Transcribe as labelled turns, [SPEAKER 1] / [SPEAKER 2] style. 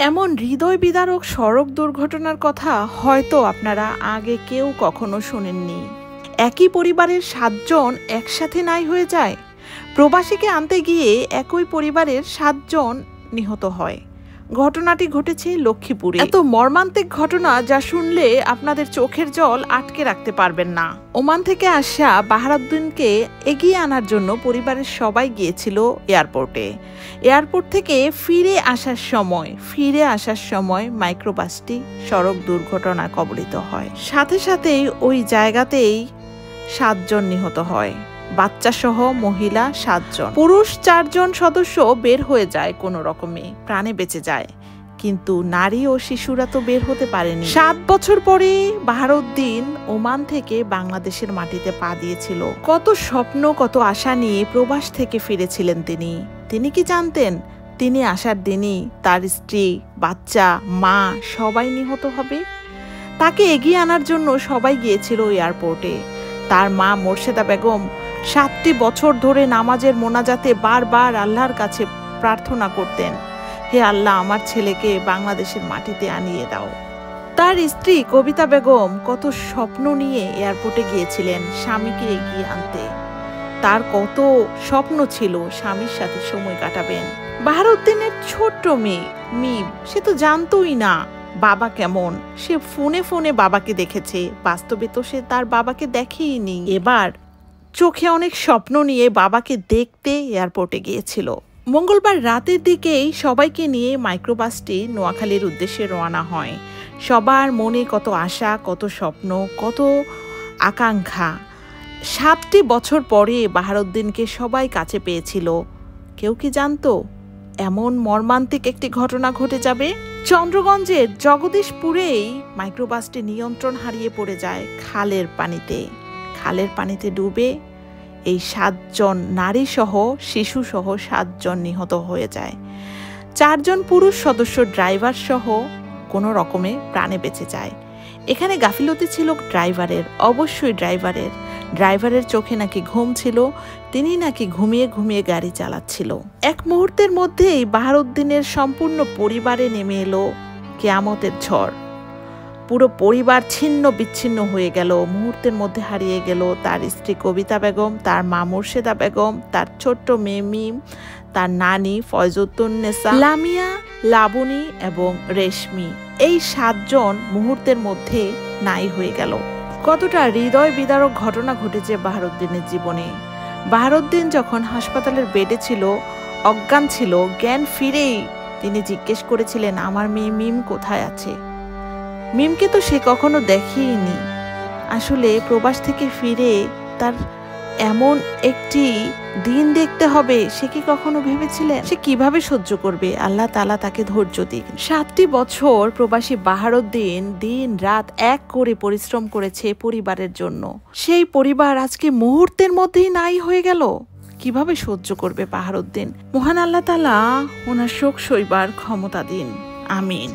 [SPEAKER 1] এমন হৃদয় বিদারক সড়ক দুর্ঘটনার কথা হয়তো আপনারা আগে কেউ কখনো শোনেননি। একই পরিবারের 7 জন একসাথে নাই হয়ে যায়। প্রবাসীকে আনতে গিয়ে একই পরিবারের 7 জন নিহত হয়। ঘটনাটি ঘটেছে লক্ষ্মীপুরে। এত মর্মান্তিক ঘটনা যা শুনলে আপনাদের চোখের জল আটকে রাখতে পারবেন না। ওমান থেকে আসা বাহারউদ্দিনকে এগিয়ে আনার জন্য পরিবারের সবাই গিয়েছিল এয়ারপোর্টে। এয়ারপোর্ট থেকে ফিরে আসার সময় মাইক্রোবাসটি সড়ক দুর্ঘটনায় কবলিত হয়। সাথে সাথেই ওই জায়গাতেই 7 জন নিহত হয়, বাচ্চা সহ মহিলা 7 জন, পুরুষ 4 জন সদস্য বের হয়ে যায়, কোনো রকমে প্রাণে বেঁচে যায়। কিন্তু নারী ও শিশুরা তো বের হতে পারেনি। 7 বছর পরে বাহারউদ্দিন ওমান থেকে বাংলাদেশের মাটিতে পা দিয়েছিল। কত স্বপ্ন, কত আশা নিয়ে প্রবাস থেকে ফিরেছিলেন তিনি কি জানতেন তিনি আসার দিনই তার স্ত্রী, বাচ্চা, মা সবাই নিহত হবে? তাকে এগিয়ে আনার জন্য সবাই গিয়েছিল এয়ারপোর্টে। তার মা মোর্শেদা বেগম 7টি বছর ধরে নামাজের মোনাজাতে বারবার আল্লাহর কাছে প্রার্থনা করতেন, হে আল্লাহ, আমার ছেলেকে বাংলাদেশের মাটিতে আনিয়ে দাও। তার স্ত্রী কবিতা বেগম কত স্বপ্ন নিয়ে এয়ারপোর্টে গিয়েছিলেন স্বামীকে এগিয়ে আনতে। তার কত স্বপ্ন ছিল স্বামীর সাথে সময় কাটাবেন। বাহারউদ্দিনের ছোট্ট মেয়ে মিম, সে তো জানতোই না বাবা কেমন। সে ফোনে বাবাকে দেখেছে, বাস্তবে তো সে তার বাবাকে দেখেইনি। এবার চোখে অনেক স্বপ্ন নিয়ে বাবাকে দেখতে এয়ারপোর্টে গিয়েছিল। মঙ্গলবার রাতের দিকেই সবাইকে নিয়ে মাইক্রোবাসটি নোয়াখালীর উদ্দেশ্যে রওনা হয়। সবার মনে কত আশা, কত স্বপ্ন, কত আকাঙ্ক্ষা। 7টি বছর পরে বাহারউদ্দিনকে সবাই কাছে পেয়েছিল। কেউ কি জানতো এমন মর্মান্তিক একটি ঘটনা ঘটে যাবে? চন্দ্রগঞ্জের জগদীশপুরেই মাইক্রোবাসটি নিয়ন্ত্রণ হারিয়ে পড়ে যায় খালের পানিতে ডুবে এই 7 জন নারী সহ শিশু সহ 7 জন নিহত হয়ে যায়। 4 জন পুরুষ সদস্য ড্রাইভার সহ কোনো রকমে প্রাণে বেঁচে যায়। এখানে গাফিলতি ছিল ড্রাইভারের, অবশ্যই ড্রাইভারের চোখে নাকি ঘুম ছিল, তিনি নাকি ঘুমিয়ে গাড়ি চালাচ্ছিল। এক মুহূর্তের মধ্যেই বাহারউদ্দিনের সম্পূর্ণ পরিবারে নেমে এলো কিয়ামতের ঝড়। পুরো পরিবার ছিন্ন বিচ্ছিন্ন হয়ে গেল। মুহূর্তের মধ্যে হারিয়ে গেল তার স্ত্রী কবিতা বেগম, তার মা মোর্শেদা বেগম, তার ছোট্ট মেয়ে মিম, তার নানি ফয়জুন্নেসা, লামিয়া, লাবণী এবং রেশমি। এই 7 জন মুহূর্তের মধ্যে নাই হয়ে গেল। কতটা হৃদয় বিদারক ঘটনা ঘটেছে বাহারউদ্দিনের জীবনে। বাহারউদ্দিন যখন হাসপাতালের বেডে ছিল, অজ্ঞান ছিল, জ্ঞান ফিরেই তিনি জিজ্ঞেস করেছিলেন, আমার মেয়ে মিম কোথায় আছে? মিমকে তো সে কখনো দেখেইনি। আসলে প্রবাস থেকে ফিরে তার এমন একটি দিন দেখতে হবে সে কি কখনো ভেবেছিলেন? সে কিভাবে সহ্য করবে? আল্লাহ তাআলা তাকে ধৈর্য দিক। 7টি বছর প্রবাসী বাহারউদ্দিন দিন রাত এক করে পরিশ্রম করেছে পরিবারের জন্য। সেই পরিবার আজকে মুহূর্তের মধ্যেই নাই হয়ে গেল। কিভাবে সহ্য করবে বাহারউদ্দিন? মহান আল্লাহ তাআলা ওনার শোক সইবার ক্ষমতা দিন। আমিন।